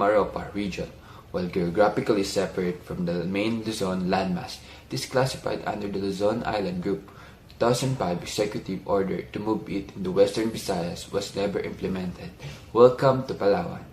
Maropa region. While geographically separate from the main Luzon landmass, it is classified under the Luzon Island Group. The 2005 executive order to move it in the western Visayas was never implemented. Welcome to Palawan.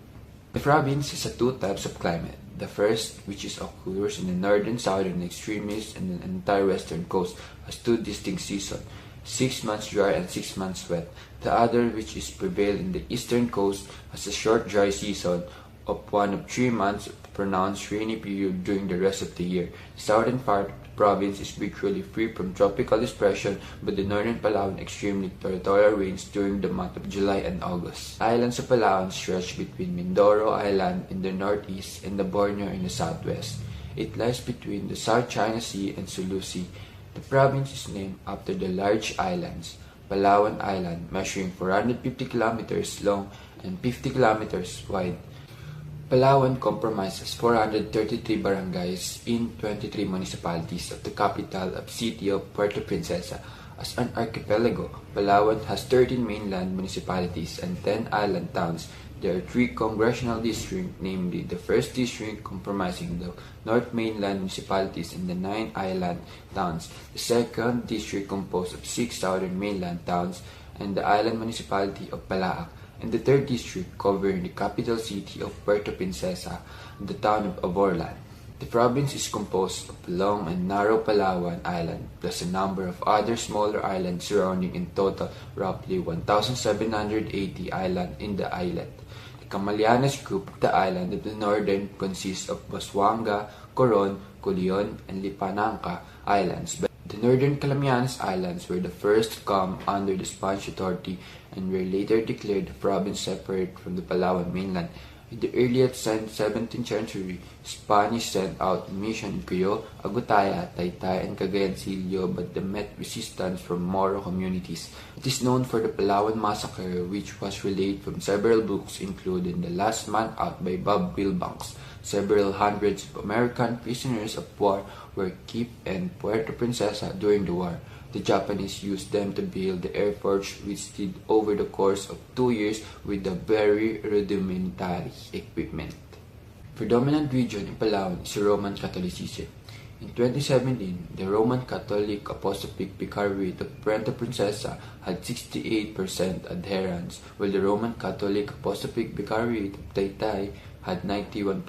The province has two types of climate. The first, which occurs in the northern southern extremes and the entire western coast, has two distinct seasons, 6 months dry and 6 months wet. The other, which is prevail in the eastern coast, has a short dry season of 1 of 3 months of pronounced rainy period during the rest of the year. The southern part of the province is virtually free from tropical depression, but the northern Palawan extremely territorial rains during the month of July and August. Islands of Palawan stretch between Mindoro Island in the northeast and the Borneo in the southwest. It lies between the South China Sea and Sulu Sea. The province is named after the large islands. Palawan Island, measuring 450 kilometers long and 50 kilometers wide. Palawan comprises 433 barangays in 23 municipalities of the capital of city of Puerto Princesa. As an archipelago, Palawan has 13 mainland municipalities and 10 island towns. There are 3 congressional districts, namely the first district comprising the North Mainland municipalities and the 9 island towns, the second district composed of 6 southern mainland towns and the island municipality of Palaak, and the third district covering the capital city of Puerto Princesa and the town of Aborlan. The province is composed of long and narrow Palawan Island, plus a number of other smaller islands surrounding in total roughly 1,780 islands in the islet. The Camalianes group of the island of the northern consists of Busuanga, Coron, Culion, and Lipananca Islands. The northern Calamianes Islands were the first to come under the Spanish authority and were later declared the province separate from the Palawan mainland. In the early 17th century, Spanish sent out a mission in Cuyo, Agutaya, Taytay, and Cagayan-Silio, but they met resistance from Moro communities. It is known for the Palawan Massacre, which was relayed from several books, including The Last Man Out by Bob Wilbanks. Several hundreds of American prisoners of war were kept in Puerto Princesa during the war. The Japanese used them to build the air force, which did over the course of 2 years with a very rudimentary equipment. Predominant region in Palawan is Roman Catholicism. In 2017, the Roman Catholic Apostolic Vicariate of Puerto Princesa had 68% adherents, while the Roman Catholic Apostolic Vicariate of Taytay had 91%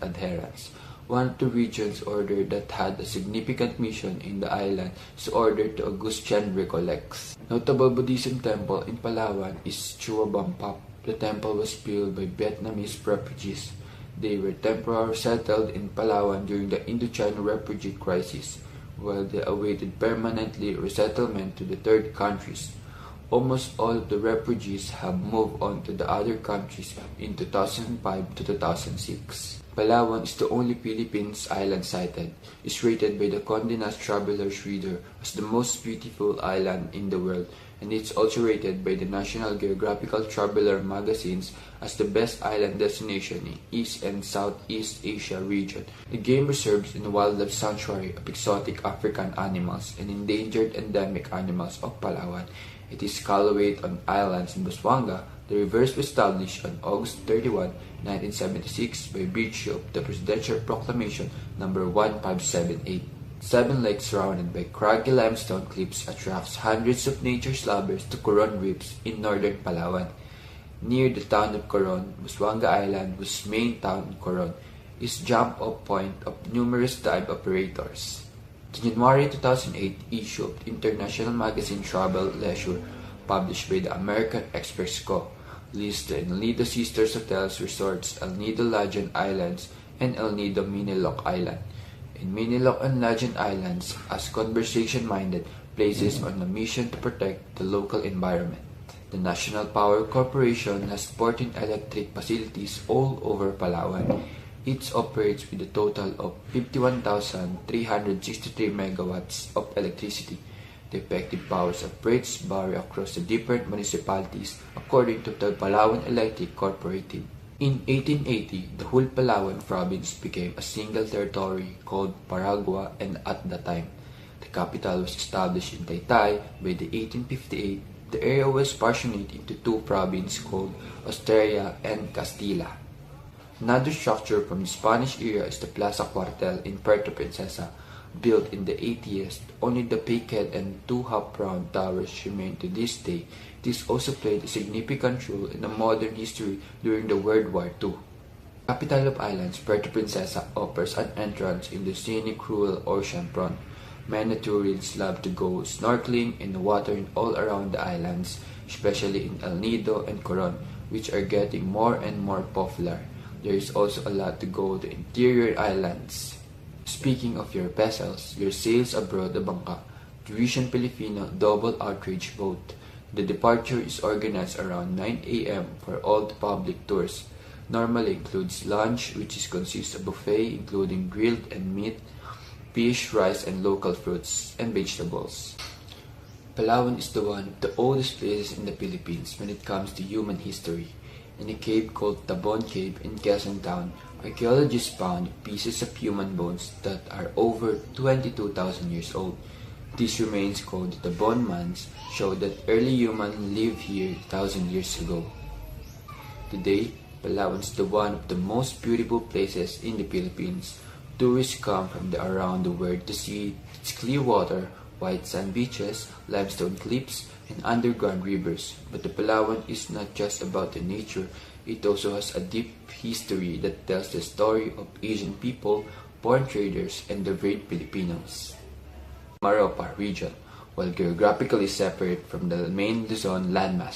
adherents. One of the regions ordered that had a significant mission in the island is ordered to Augustine Recollects. Notable Buddhism temple in Palawan is Chua Bampap. The temple was built by Vietnamese refugees. They were temporarily settled in Palawan during the Indochina refugee crisis, while they awaited permanently resettlement to the third countries. Almost all of the refugees have moved on to the other countries in 2005 to 2006. Palawan is the only Philippines island sighted. It's rated by the Condé Nast Traveler's Reader as the most beautiful island in the world, and it's also rated by the National Geographical Traveler magazines as the best island destination in East and Southeast Asia region. The game reserves and wildlife sanctuary of exotic African animals and endangered endemic animals of Palawan. It is Calawate on Islands in Busuanga. The reverse was established on August 31, 1976 by virtue of the Presidential Proclamation No. 1578. 7 lakes surrounded by craggy limestone cliffs attracts hundreds of nature lovers to Coron Reefs in northern Palawan. Near the town of Coron, Busuanga Island, whose main town, Coron, is jump-off point of numerous dive operators. The January 2008 issue of the international magazine Travel Leisure, published by the American Express Co., lists the El Nido Sisters Hotels Resorts, El Nido Legend Islands, and El Nido Miniloc Island. In Miniloc and Legend Islands as conservation-minded places on a mission to protect the local environment. The National Power Corporation has 14 electric facilities all over Palawan. It operates with a total of 51,363 megawatts of electricity. The effective powers of rates vary across the different municipalities according to the Palawan Electric Cooperative. In 1880, the whole Palawan province became a single territory called Paragua, and at that time, the capital was established in Taytay. By the 1858, the area was partitioned into 2 provinces called Australia and Castilla. Another structure from the Spanish era is the Plaza Cuartel in Puerto Princesa, built in the 80s. Only the Pecha and two half-round towers remain to this day. This also played a significant role in the modern history during the World War II. Capital of Islands, Puerto Princesa offers an entrance in the scenic Cruel ocean front. Many tourists love to go snorkeling in the water all around the islands, especially in El Nido and Coron, which are getting more and more popular. There is also a lot to go to interior islands. Speaking of your vessels, your sails abroad the Bangka, Tuition Filipino double outrage boat. The departure is organized around 9 a.m. for all the public tours. Normally includes lunch, which consists of buffet including grilled and meat, fish, rice, and local fruits and vegetables. Palawan is one of the oldest places in the Philippines when it comes to human history. In a cave called Tabon Cave in Quezon Town, archaeologists found pieces of human bones that are over 22,000 years old. These remains, called the Tabon Mans, show that early humans lived here 1,000 years ago. Today, Palawan is one of the most beautiful places in the Philippines. Tourists come from around the world to see its clear water, white sand beaches, limestone cliffs, and underground rivers. But the Palawan is not just about the nature, it also has a deep history that tells the story of Asian people, born traders, and the brave Filipinos. Maropa region, while geographically separate from the main Luzon landmass,